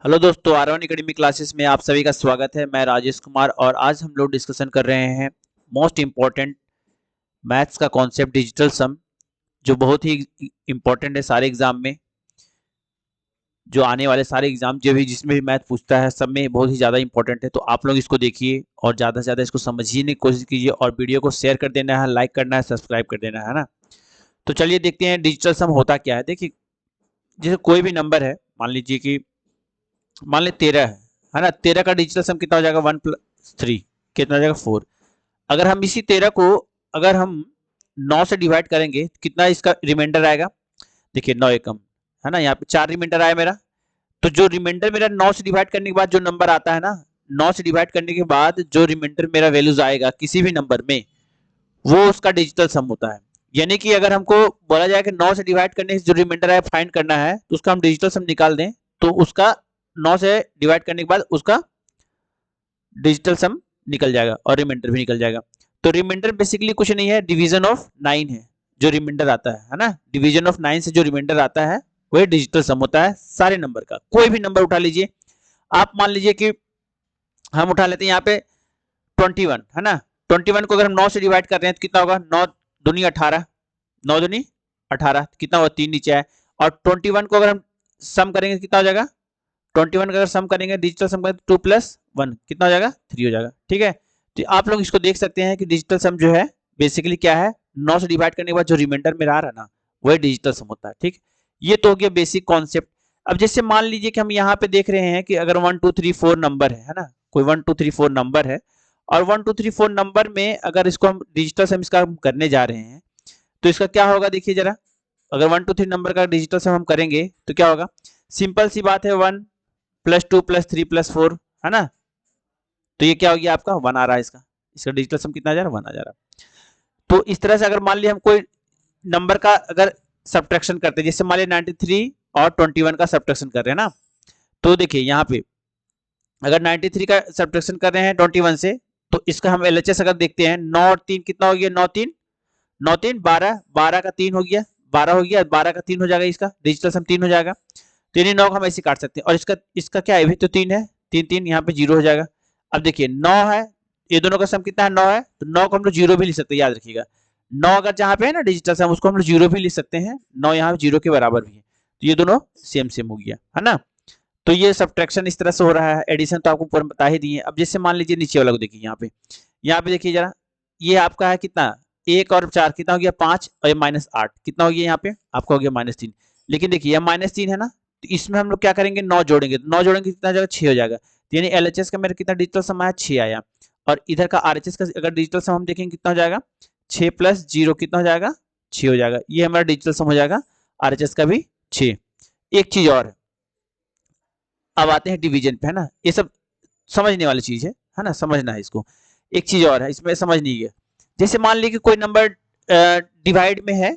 Hello दोस्तों, R1 academy classes में आप सभी का स्वागत है। मैं राजेश कुमार और आज हम लोग डिस्कशन कर रहे हैं मोस्ट इम्पॉर्टेंट मैथ्स का कॉन्सेप्ट डिजिटल सम, जो बहुत ही इम्पॉर्टेंट है सारे एग्जाम में। जो आने वाले सारे एग्जाम जो भी जिसमें भी मैथ पूछता है सब में बहुत ही ज़्यादा इंपॉर्टेंट है। तो आप लोग इसको देखिए और ज़्यादा से ज़्यादा इसको समझने की कोशिश कीजिए और वीडियो को शेयर कर देना है, लाइक करना है, सब्सक्राइब कर देना है ना। तो चलिए देखते हैं डिजिटल सम होता क्या है। देखिए, जैसे कोई भी नंबर है, मान लीजिए कि मान ले 13 है ना। 13 का डिजिटल सम कितना हो जाएगा? 1+3 कितना हो जाएगा? 4। अगर हम इसी 13 को अगर हम 9 से डिवाइड करेंगे कितना इसका रिमाइंडर आएगा? देखिए 9 एकम है ना, यहाँ पे 4 रिमाइंडर आया मेरा। तो जो रिमाइंडर मेरा 9 से डिवाइड करने के बाद जो नंबर आता है ना, 9 से डिवाइड करने के बाद जो रिमाइंडर मेरा वैल्यूज आएगा किसी भी नंबर में, वो उसका डिजिटल सम होता है। यानी कि अगर हमको बोला जाए कि 9 से डिवाइड करने से जो रिमाइंडर आया फाइंड करना है, तो उसका हम डिजिटल सम निकाल दें, तो उसका 9 से डिवाइड करने के बाद उसका डिजिटल सम निकल जाएगा और रिमाइंडर भी निकल जाएगा। तो रिमाइंडर बेसिकली कुछ नहीं है, डिवीजन ऑफ 9 है जो रिमाइंडर आता है ना। डिवीजन ऑफ 9 से जो रिमाइंडर आता है वही डिजिटल सम होता है सारे नंबर का। कोई भी नंबर उठा लीजिए आप, मान लीजिए कि हम उठा लेते हैं यहाँ पे 21 है ना। 21 को अगर हम 9 से डिवाइड कर रहे हैं तो कितना होगा? 9 दूनी 18, 9 दूनी 18, कितना होगा? 3 नीचे है। और 21 को अगर हम सम करेंगे तो कितना हो जाएगा? 21 का अगर सम करेंगे डिजिटल सम करेंगे 2+1 कितना हो जाएगा? 3 हो जाएगा। ठीक है, तो आप लोग इसको देख सकते हैं कि डिजिटल सम जो है बेसिकली क्या है, 9 से डिवाइड करने के बाद जो रिमाइंडर मेरा आ रहा है ना, वही डिजिटल सम होता है। ठीक, ये तो हो गया बेसिक कॉन्सेप्ट। अब जैसे मान लीजिए कि हम यहाँ पे देख रहे हैं कि अगर 1 2 3 4 नंबर है ना, कोई 1 2 3 4 नंबर है और 1 2 3 4 नंबर में अगर इसको हम डिजिटल सम इसका हम करने जा रहे हैं तो इसका क्या होगा? देखिए जरा, अगर 1 2 3 नंबर का डिजिटल सम हम करेंगे तो क्या होगा? सिंपल सी बात है, 1+2+3+4 है ना। तो ये क्या हो गया आपका? 1 आ रहा है। इसका इसका डिजिटल सम कितना आ जा रहा है? 1 आ जा रहा है। तो इस तरह से अगर मान लिया हम कोई नंबर का अगर सब्ट्रैक्शन करते हैं, जैसे मान लिया 93 और 21 का सब्ट्रैक्शन कर रहे हैं ना, तो देखिए यहाँ पे अगर 93 का सब्ट्रैक्शन कर रहे हैं 21 से, तो इसका हम एलएचएस अगर देखते हैं, 9 और 3 कितना हो गया? 9 3 12, 12 का 3 हो गया, 12 हो गया, 12 का 3 हो जाएगा, इसका डिजिटल सम 3 हो जाएगा। तो यानी 9 को हम ऐसे काट सकते हैं और इसका इसका क्या है? भी तो 3 है, 3 3 यहाँ पे 0 हो जाएगा। अब देखिए 9 है, ये दोनों का सम कितना है? 9 है, तो 9 को हम लोग 0 भी लिख सकते हैं, याद रखिएगा। 9 अगर जहाँ पे है ना डिजिटल सम, उसको हम लोग 0 भी लिख सकते हैं, 9 यहाँ 0 के बराबर भी है। तो ये दोनों सेम सेम हो गया है ना। तो ये सब्ट्रैक्शन इस तरह से हो रहा है। एडिशन तो आपको ऊपर बता ही दिए। अब जैसे मान लीजिए नीचे वाला को देखिए, यहाँ पे देखिए जरा, ये आपका है कितना? 1 और 4 कितना हो गया? 5, और ये -8 कितना हो गया? यहाँ पे आपका हो गया -3। लेकिन देखिए यह -3 है ना, तो इसमें हम लोग क्या करेंगे? 9 जोड़ेंगे, तो 9 जोड़ेंगे कितना जाएगा? 6 हो जाएगा। तो यानी एलएचएस का मेरा कितना डिजिटल सम आया? 6 आया। और इधर का आरएचएस का अगर डिजिटल सम हम देखेंगे कितना हो जाएगा? 6 + 0 कितना हो जाएगा? 6 हो जाएगा। ये हमारा डिजिटल सम हो जाएगा, आरएचएस का भी 6। एक चीज और है, अब आते हैं डिवीजन पे, है ना। ये सब समझने वाली चीज है ना, समझना है इसको। एक चीज और है इसमें समझनी है। जैसे मान लीजिए कि कोई नंबर डिवाइड में है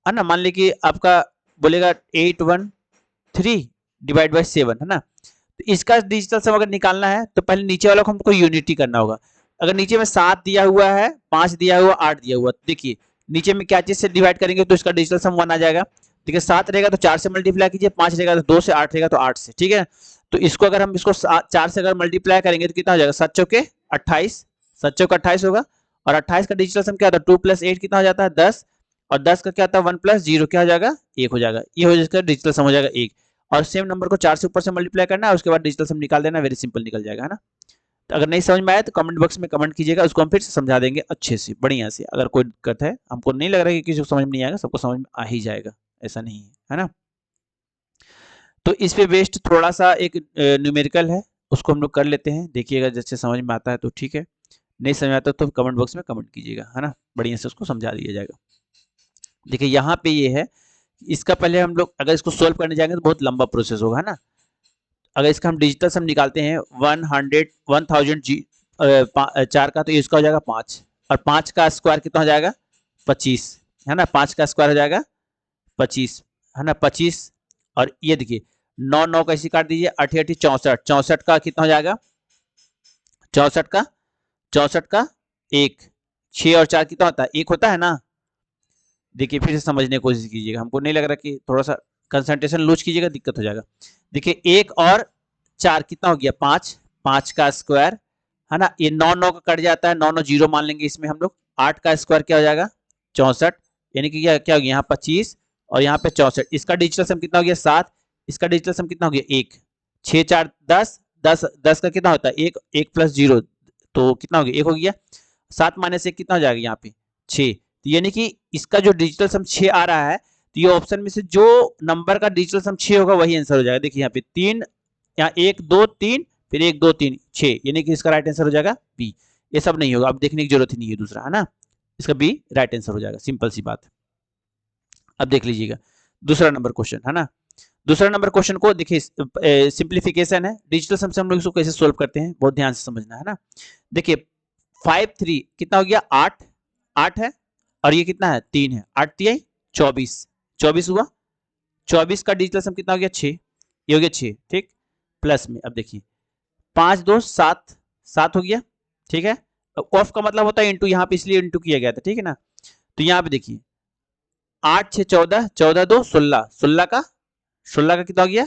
ना। मान लीजिए कि आपका बोलेगा 813 डिवाइड बाय 7 है ना। तो इसका डिजिटल सम अगर निकालना है तो पहले नीचे वाला को हमको यूनिटी करना होगा। अगर नीचे में 7 दिया हुआ है, 5 दिया हुआ, 8 दिया हुआ, तो देखिए नीचे में क्या चीज से डिवाइड करेंगे तो इसका डिजिटल सम 1 आ जाएगा। ठीक है, 7 रहेगा तो 4 से मल्टीप्लाई कीजिए, 5 रहेगा तो 2 से, 8 रहेगा तो 8 से। ठीक है, तो इसको अगर हम इसको 4 से अगर मल्टीप्लाई करेंगे तो कितना हो जाएगा? 7 चौके 28, 7 चौके 28 होगा। और 28 का डिजिटल सम क्या होता है? 2 + 8 कितना हो जाता है? 10। और 10 का क्या होता है? 1 + 0 क्या हो जाएगा? 1 हो जाएगा। ये हो जाएगा डिजिटल सम हो जाएगा 1। और सेम नंबर को 4 से ऊपर से मल्टीप्लाई करना है, उसके बाद डिजिटल सम निकाल देना, वेरी सिंपल निकल जाएगा, है ना। तो अगर नहीं समझ में आया तो कमेंट बॉक्स में कमेंट कीजिएगा, उसको हम फिर से समझा देंगे अच्छे से, बढ़िया से। अगर कोई दिक्कत है, हमको नहीं लग रहा है कि किसी को समझ में नहीं आएगा, सबको समझ में आ ही जाएगा, ऐसा नहीं है ना। तो इस पे बेस्ड थोड़ा सा एक न्यूमेरिकल है, उसको हम लोग कर लेते हैं। देखिएगा जैसे समझ में आता है तो ठीक है, नहीं समझ में आता तो कमेंट बॉक्स में कमेंट कीजिएगा, है ना, बढ़िया से उसको समझा दिया जाएगा। देखिए यहाँ पे ये है, इसका पहले हम लोग अगर इसको सोल्व करने जाएंगे तो बहुत लंबा प्रोसेस होगा, है ना। अगर इसका हम डिजिटल सम निकालते हैं 1000 4 का, तो इसका हो जाएगा 5। और 5 का स्क्वायर कितना हो जाएगा? 25, है ना। 5 का स्क्वायर हो जाएगा 25, है ना, 25। और ये देखिए 9 9 का इसी काट दीजिए, 8 8 64, 64 का कितना हो जाएगा? 64 का 64 का 1, 6 और 4 कितना होता है? 1 होता है ना। देखिए फिर से समझने की कोशिश कीजिएगा, हमको नहीं लग रहा कि थोड़ा सा कंसंट्रेशन लूज कीजिएगा, दिक्कत हो जाएगा। देखिए 1 और 4 कितना हो गया 5, 5 का स्क्वायर है ना, ये 9 9 का कट जाता है, 9 9 जीरो मान लेंगे इसमें हम लोग, 8 का स्क्वायर क्या हो जाएगा 64, यानी कि क्या क्या हो गया यहाँ 25 और यहाँ पे 64, इसका डिजिटल सम कितना हो गया 7, इसका डिजिटल सम कितना हो गया 1, 6 4 10, 10 का कितना होता है 1, 1 प्लस 0 तो कितना हो गया 1 हो गया, 7 माइनस 1 कितना हो जाएगा यहाँ पे 6, तो यानी कि इसका जो डिजिटल सम 6 आ रहा है, तो ये ऑप्शन में से जो नंबर का डिजिटल सम 6 होगा वही आंसर हो जाएगा। देखिए यहाँ पे 3, यहाँ 1 2 3 फिर 1 2 3 6, यानी कि इसका राइट आंसर हो जाएगा बी। ये सब नहीं होगा, अब देखने की जरूरत ही नहीं है दूसरा, है ना, इसका बी राइट आंसर हो जाएगा, सिंपल सी बात। अब देख लीजिएगा दूसरा नंबर क्वेश्चन, है ना, दूसरा नंबर क्वेश्चन को देखिए सिंप्लीफिकेशन है, डिजिटल सम से हम लोग इसको कैसे सोल्व करते हैं बहुत ध्यान से समझना, है ना। देखिए 5 3 कितना हो गया 8, 8 है और ये कितना है 3 है, 8 3 24, 24 हुआ, 24 का डिजिटल सम कितना हो गया 6, ये हो गया 6, ठीक, प्लस में अब देखिए 5 2 7, 7 हो गया, ठीक है, ऑफ का मतलब होता है इंटू, यहाँ पे इसलिए इंटू किया गया था, ठीक है ना। तो यहाँ पे देखिए 8 6 14, 14 2 16, 16 का कितना हो गया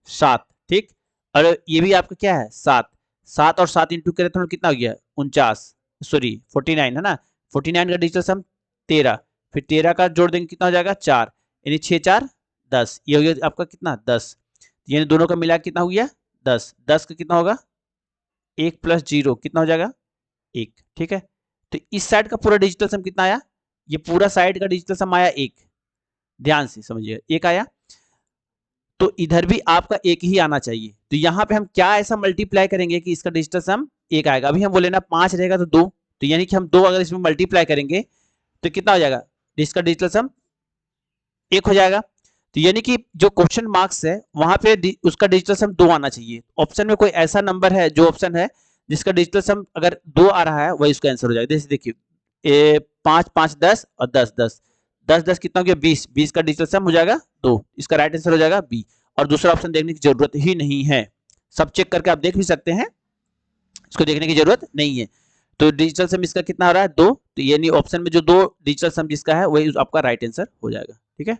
7, ठीक, और ये भी आपका क्या है 7, 7 और 7 इंटू करें तो कितना हो गया 49, सॉरी 49 है ना, 49 का डिजिटल सम 13, फिर 13 का जोड़ देंगे कितना हो जाएगा 4, यानी 6 4 10, ये हो गया आपका कितना 10, यानी दोनों का मिला कितना हो गया 10, 10 का कितना होगा 1 प्लस 0 कितना हो जाएगा 1, ठीक है। तो इस साइड का पूरा डिजिटल सम कितना आया, ये पूरा साइड का डिजिटल सम आया 1, ध्यान से समझिए 1 आया, तो इधर भी आपका 1 ही आना चाहिए। तो यहाँ पे हम क्या ऐसा मल्टीप्लाई करेंगे कि इसका डिजिटल सम 1 आएगा, अभी हम बोले ना 5 रहेगा तो 2, तो यानी कि हम 2 अगर इसमें मल्टीप्लाई करेंगे तो कितना हो जाएगा, इसका डिजिटल सम 1 हो जाएगा। तो यानी कि जो क्वेश्चन मार्क्स है वहां पे उसका डिजिटल सम 2 आना चाहिए, ऑप्शन में कोई ऐसा नंबर है जो ऑप्शन है जिसका डिजिटल सम अगर 2 आ रहा है वही उसका आंसर हो जाएगा। जैसे देखिए 5 5 10 और 10 10, 10 10 कितना हो गया 20, 20 का डिजिटल सम हो जाएगा 2, इसका राइट आंसर हो जाएगा बी, और दूसरा ऑप्शन देखने की जरूरत ही नहीं है, सब चेक करके आप देख भी सकते हैं, इसको देखने की जरूरत नहीं है। तो डिजिटल सम इसका कितना हो रहा है 2, तो यानी ऑप्शन में जो 2 डिजिटल सम जिसका है वही आपका राइट आंसर हो जाएगा, ठीक है।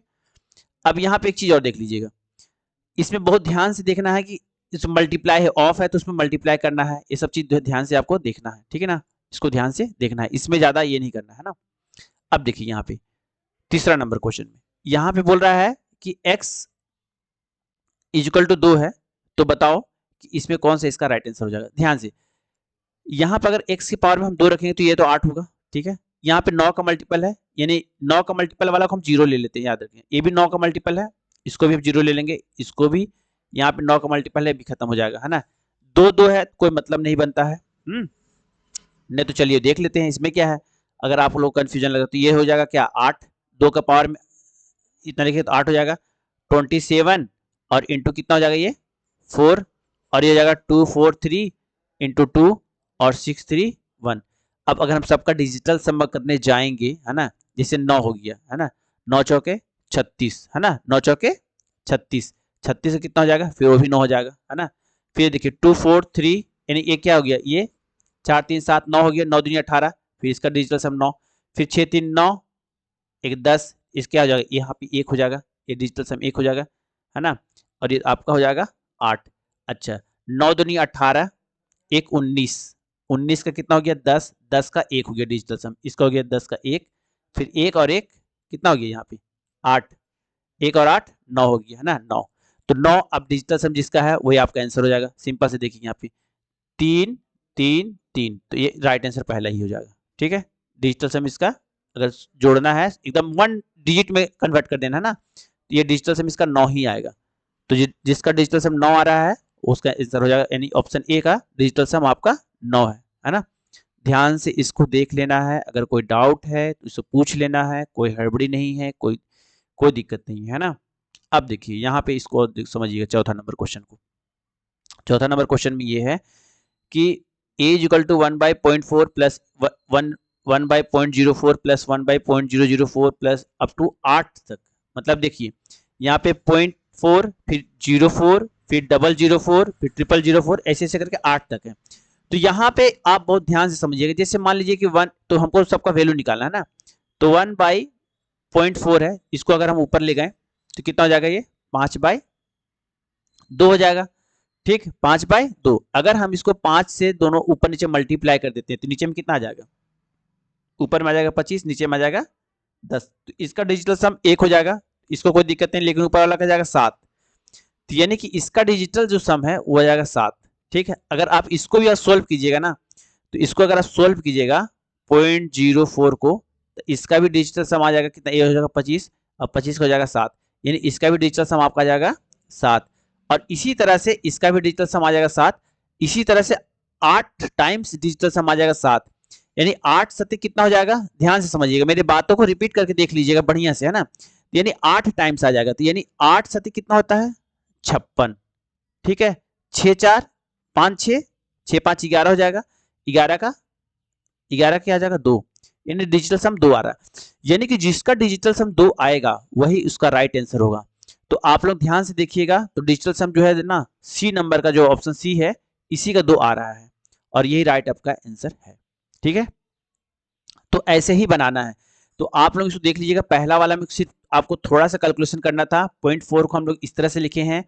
अब यहाँ पे एक चीज और देख लीजिएगा, इसमें बहुत ध्यान से देखना है कि इसमें मल्टीप्लाई है, ऑफ है तो उसमें मल्टीप्लाई करना है, ये सब चीज ध्यान से आपको देखना है, ठीक है ना, इसको ध्यान से देखना है, इसमें ज्यादा ये नहीं करना है ना। अब देखिए यहाँ पे तीसरा नंबर क्वेश्चन में यहाँ पे बोल रहा है कि x इक्वल टू 2 है, तो बताओ कि इसमें कौन सा इसका राइट आंसर हो जाएगा। ध्यान से यहाँ पर अगर x की पावर में हम 2 रखेंगे तो ये तो 8 होगा, ठीक है, यहाँ पे 9 का मल्टीपल है, यानी 9 का मल्टीपल वाला को हम 0 ले लेते हैं, याद रखें ये भी 9 का मल्टीपल है, इसको भी हम 0 ले लेंगे, इसको भी, यहाँ पे 9 का मल्टीपल है भी खत्म हो जाएगा, है ना, 2 2 है कोई मतलब नहीं बनता है, नहीं तो चलिए देख लेते हैं इसमें क्या है। अगर आप लोग कंफ्यूजन लगा तो ये हो जाएगा क्या 8, 2 का पावर में इतना लिखे तो 8 हो जाएगा, 27 और इंटू कितना हो जाएगा ये 4, और ये हो जाएगा 2 4 3 इंटू 2 और 6 3 1। अब अगर हम सबका डिजिटल सम करने जाएंगे, है ना, जैसे 9 हो गया, है ना, 9 चौके 36, है ना, 9 चौके 36, 36 से कितना हो जाएगा फिर वो भी 9 हो जाएगा, है ना। फिर देखिए 2 4 3, यानी ये क्या हो गया ये 4 3 7 9 हो गया, 9 दूनी 18, फिर इसका डिजिटल सम 9, फिर 6 3 9 1 10, इस क्या हो जाएगा यहाँ पे 1 हो जाएगा, ये डिजिटल सम 1 हो जाएगा, है ना, और ये आपका हो जाएगा 8। अच्छा 9 दूनी 18, 1 19, 19 का कितना हो गया 10, 10 का 1 हो गया डिजिटल सम, इसका हो गया 10 का 1, फिर 1 और 1 कितना हो गया यहाँ पे 8, 1 और 8 9 हो गया, है ना 9, तो 9 अब डिजिटल सम जिसका है वही आपका आंसर हो जाएगा। सिंपल से देखिए यहाँ पे 3 3 3, तो ये राइट आंसर पहला ही हो जाएगा, ठीक है। डिजिटल सम इसका अगर जोड़ना है एकदम 1 डिजिट में कन्वर्ट कर देना है ना, तो ये डिजिटल सम इसका 9 ही आएगा, तो जिसका डिजिटल सम 9 आ रहा है उसका आंसर हो जाएगा, यानी ऑप्शन ए का डिजिटल सम आपका 9 है ना। ध्यान से इसको देख लेना है, अगर कोई डाउट है तो इसको पूछ लेना है, कोई हड़बड़ी नहीं है, कोई दिक्कत नहीं है ना। अब देखिए यहाँ पे इसको समझिएगा चौथा नंबर क्वेश्चन को, चौथा नंबर क्वेश्चन में ये है कि a equal to 1/0.4 plus 1/0.04 plus 1/004 plus up to 8 तक, मतलब देखिए यहाँ पे 0.4 फिर 04 फिर 004 फिर 0004 ऐसे ऐसे करके 8 तक है। तो यहाँ पे आप बहुत ध्यान से समझिएगा, जैसे मान लीजिए कि 1, तो हमको सबका वैल्यू निकालना है ना, तो 1/0.4 है, इसको अगर हम ऊपर ले गए तो कितना हो जाएगा ये 5/2 हो जाएगा, ठीक, 5/2। अगर हम इसको 5 से दोनों ऊपर नीचे मल्टीप्लाई कर देते हैं तो नीचे में कितना आ जाएगा, ऊपर में आ जाएगा 25, नीचे में आ जाएगा 10। तो इसका डिजिटल सम 1 हो जाएगा, इसको कोई दिक्कत नहीं, लेकिन ऊपर वाला का जाएगा 7। तो यानी कि इसका डिजिटल जो सम है वो आ जाएगा 7। ठीक है, अगर आप इसको भी सोल्व कीजिएगा ना, तो इसको अगर आप सोल्व कीजिएगा 0.04 को, तो इसका भी डिजिटल सम आ जाएगा कितना, ये हो जाएगा 25 और 25 हो जाएगा 7, यानी इसका भी डिजिटल सम आपका आ जाएगा 7। और इसी तरह से इसका भी डिजिटल सम आ जाएगा 7। इसी तरह से 8 टाइम्स डिजिटल सम आ जाएगा 7, यानी 8 सत्य कितना हो जाएगा, ध्यान से समझिएगा, मेरी बातों को रिपीट करके देख लीजिएगा बढ़िया से, है ना। यानी 8 टाइम्स आ जाएगा, तो यानी 8 सत्य कितना होता है, 56। ठीक है, 6 4 5 6, 6 5 11 हो जाएगा, 11 का 11 क्या आ जाएगा 2, यानी डिजिटल सम 2 आ रहा है। यानी कि जिसका डिजिटल सम 2 आएगा वही उसका राइट आंसर होगा। तो आप लोग ध्यान से देखिएगा, तो डिजिटल सम जो है ना, सी नंबर का जो ऑप्शन सी है, इसी का 2 आ रहा है और यही राइट आपका आंसर है। ठीक है, तो ऐसे ही बनाना है। तो आप लोग इसको देख लीजिएगा, पहला वाला में सिर्फ आपको थोड़ा सा कैलकुलेशन करना था, 0.4 को हम लोग इस तरह से लिखे हैं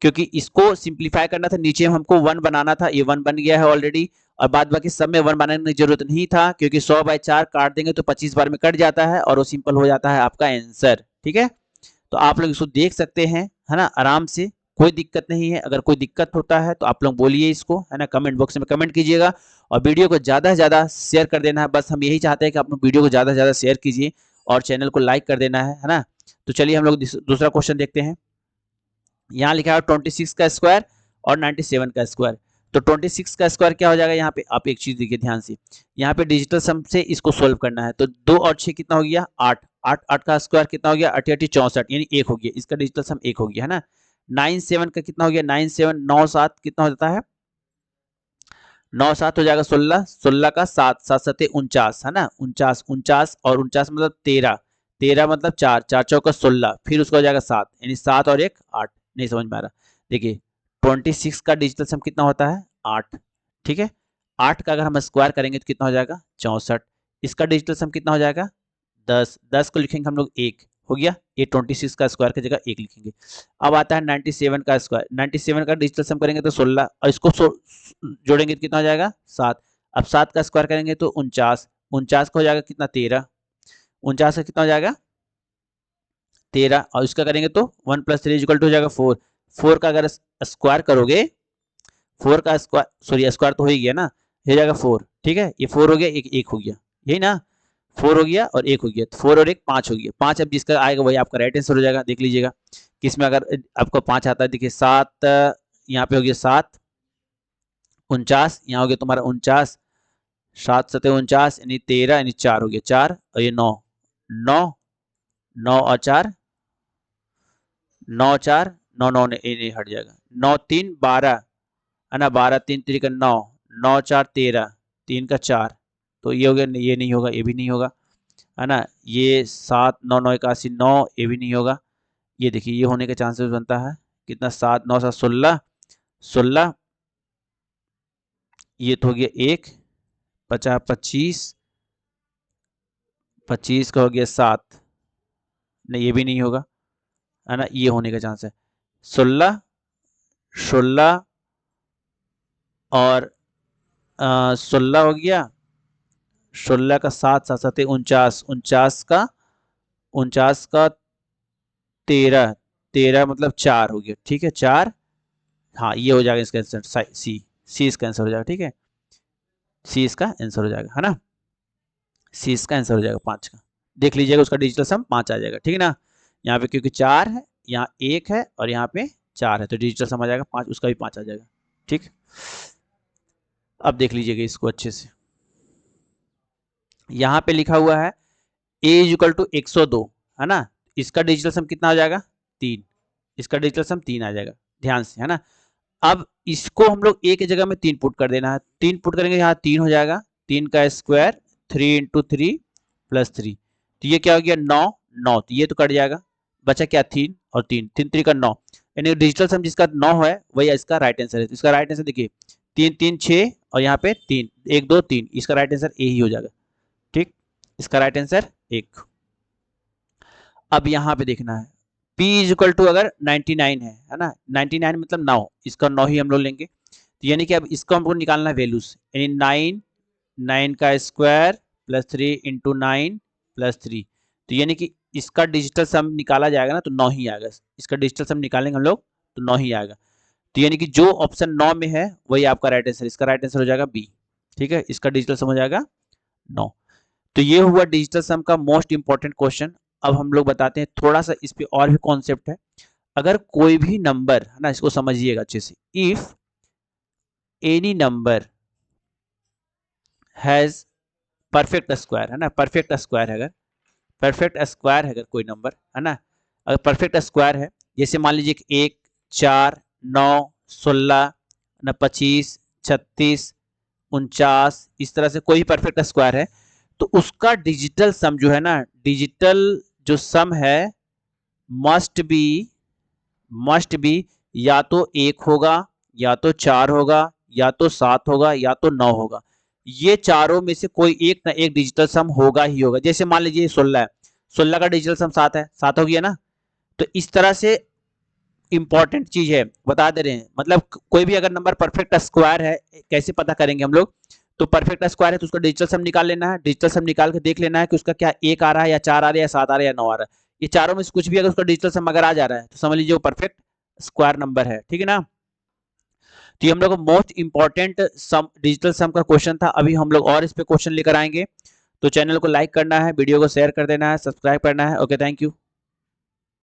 क्योंकि इसको सिंप्लीफाई करना था, नीचे हमको 1 बनाना था, ये 1 बन गया है ऑलरेडी, और बाद बाकी सब में 1 बनाने की जरूरत नहीं था क्योंकि 100/4 काट देंगे तो 25 बार में कट जाता है और वो सिंपल हो जाता है आपका आंसर। ठीक है, तो आप लोग इसको देख सकते हैं, है ना, आराम से, कोई दिक्कत नहीं है। अगर कोई दिक्कत होता है तो आप लोग बोलिए इसको, है ना, कमेंट बॉक्स में कमेंट कीजिएगा और वीडियो को ज़्यादा से ज़्यादा शेयर कर देना है। बस हम यही चाहते हैं कि आप लोग वीडियो को ज़्यादा से ज़्यादा शेयर कीजिए और चैनल को लाइक कर देना है ना। तो चलिए हम लोग दूसरा क्वेश्चन देखते हैं। यहाँ लिखा है 26 का स्क्वायर और 97 का स्क्वायर। तो 26 का स्क्वायर क्या हो जाएगा, यहाँ पे आप एक चीज देखिए ध्यान से, यहाँ पे डिजिटल सम से इसको सोल्व करना है। तो 2 और 6 कितना हो गया, 8, 8 का स्क्वायर कितना हो गया, 8 8 64, यानी 1 हो गया, इसका डिजिटल सम 1 हो गया, है ना। 9 7 का कितना हो गया, 9 7 9 7 कितना हो जाता है, 9 7 हो जाएगा 16, 16 का 7 7 7 49, है ना, 49 49 और 49 मतलब 13, 13 मतलब 4 4 चौका 16, फिर उसका हो जाएगा 7, यानी 7 और 1 8। नहीं समझ में आ रहा, देखिए 26 का डिजिटल सम कितना होता है, 8। ठीक है, 8 का अगर हम स्क्वायर करेंगे तो कितना हो जाएगा, 64। इसका डिजिटल सम कितना हो जाएगा, 10, 10 को लिखेंगे हम लोग 1, हो गया, ये 26 का स्क्वायर की जगह 1 लिखेंगे। अब आता है 97 का स्क्वायर, 97 का डिजिटल सम करेंगे तो 16 और इसको जोड़ेंगे तो कितना हो जाएगा, 7। अब 7 का स्क्वायर करेंगे तो 49, 49 का हो जाएगा कितना, 13, 49 का कितना हो जाएगा 13, और इसका करेंगे तो 1 + 3 = हो जाएगा 4। 4 का अगर स्क्वायर करोगे, 4 का स्क्वायर, सॉरी स्क्वायर तो हो ही गया ना, हो जाएगा 4। ठीक है, ये 4 हो गया, एक 1 हो गया, यही ना, 4 हो गया और 1 हो गया, तो 4 और 1 5 हो गया, 5 अब जिसका आएगा वही आपका राइट आंसर हो जाएगा। देख लीजिएगा किसमें अगर आपको 5 आता है, देखिए 7 यहाँ पे हो गया 7, 49 यहाँ हो गया तुम्हारा 49, 7 7 49 यानी 13, यानी 4 हो गया 4, और ये 9 9 9 और 4 9 4 9 9 ने हट जाएगा, 9 3 12, है ना, 12 3 3 का 9, 9 4 13, 3 का 4, तो ये हो गया, ये नहीं होगा, ये भी नहीं होगा, है ना, ये 7 9 9 81 9, ये भी नहीं होगा। ये देखिए ये होने के चांसेस बनता है कितना, 7 9 7 16 16, ये तो हो गया 1 50 25, 25 का हो गया 7, नहीं ये भी नहीं होगा, है ना, ये होने का चांस है 16 16 और 16 हो गया, 16 का 7 7 7 49, 49 का 13, 13 मतलब 4 हो गया, ठीक है 4, हाँ ये हो जाएगा इसका आंसर, सी, सी इसका आंसर हो जाएगा। ठीक है, सी इसका आंसर हो जाएगा, है ना, सी इसका आंसर हो जाएगा 5 का। देख लीजिएगा उसका डिजिटल सम 5 आ जाएगा, ठीक है ना, यहाँ पे क्योंकि 4 है, यहाँ 1 है और यहाँ पे 4 है, तो डिजिटल सम आ जाएगा 5, उसका भी 5 आ जाएगा। ठीक, अब देख लीजिएगा इसको अच्छे से, यहाँ पे लिखा हुआ है a = 102, है ना, इसका डिजिटल सम कितना आ जाएगा, 3, इसका डिजिटल सम 3 आ जाएगा, ध्यान से, है ना। अब इसको हम लोग a की जगह में 3 पुट कर देना है, 3 पुट करेंगे, यहाँ 3 हो जाएगा, 3 का स्क्वायर 3 × 3 + 3, तो ये क्या हो गया 9 9, तो ये तो कट जाएगा, बचा क्या 3 और 3 3 3 का 9, यानी डिजिटल सम जिसका 9 है वही इसका राइट आंसर है। तो इसका राइट आंसर देखिए 3 3 6 और यहाँ पे 3 1 2 3, इसका राइट आंसर ए ही हो जाएगा। ठीक, इसका राइट आंसर 1। अब यहाँ पे देखना है p इज इक्वल टू अगर 99 है ना, 99 मतलब 9, इसका 9 ही हम लोग लेंगे। तो यानी कि अब इसको हमको निकालना है वैल्यूज, यानी 9 का स्क्वायर प्लस 3 इंटू 9 प्लस 3, तो यानी कि इसका डिजिटल सम निकाला जाएगा ना तो 9 ही आएगा। इसका डिजिटल सम निकालेंगे हम लोग तो 9 ही आएगा। तो यानी कि जो ऑप्शन 9 में है वही आपका राइट आंसर, इसका राइट आंसर हो जाएगा बी। ठीक है, इसका डिजिटल सम हो जाएगा 9। तो ये हुआ डिजिटल सम का मोस्ट इंपॉर्टेंट क्वेश्चन। अब हम लोग बताते हैं थोड़ा सा इस पे और भी कॉन्सेप्ट है। अगर कोई भी नंबर है ना, इसको समझिएगा अच्छे से, if any number has perfect square, है ना, परफेक्ट स्क्वायर है, अगर परफेक्ट स्क्वायर है अगर कोई नंबर, है ना, अगर परफेक्ट स्क्वायर है, जैसे मान लीजिए 1 4 9 16 ना 25 36 49, इस तरह से कोई परफेक्ट स्क्वायर है, तो उसका डिजिटल सम जो है ना, डिजिटल जो सम है मस्ट बी या तो 1 होगा, या तो 4 होगा, या तो 7 होगा, या तो 9 होगा। ये चारों में से कोई एक ना एक डिजिटल सम होगा ही होगा। जैसे मान लीजिए 16 है, 16 का डिजिटल सम 7 है, 7 हो गया ना। तो इस तरह से इंपॉर्टेंट चीज है, बता दे रहे हैं, मतलब कोई भी अगर नंबर परफेक्ट स्क्वायर है, कैसे पता करेंगे हम लोग, तो परफेक्ट स्क्वायर है तो उसका डिजिटल सम निकाल लेना है, डिजिटल सम निकाल के देख लेना है कि उसका क्या 1 आ रहा है या 4 आ रहा है या 7 आ रहा है या 9 आ रहा है। ये चारों में से कुछ भी अगर उसका डिजिटल सम अगर आ जा रहा है तो समझ लीजिए वो परफेक्ट स्क्वायर नंबर है। ठीक है ना। तो ये हम लोग मोस्ट इंपॉर्टेंट सम, डिजिटल सम का क्वेश्चन था। अभी हम लोग और इस पे क्वेश्चन लेकर आएंगे। तो चैनल को लाइक करना है, वीडियो को शेयर कर देना है, सब्सक्राइब करना है। Okay, thank you.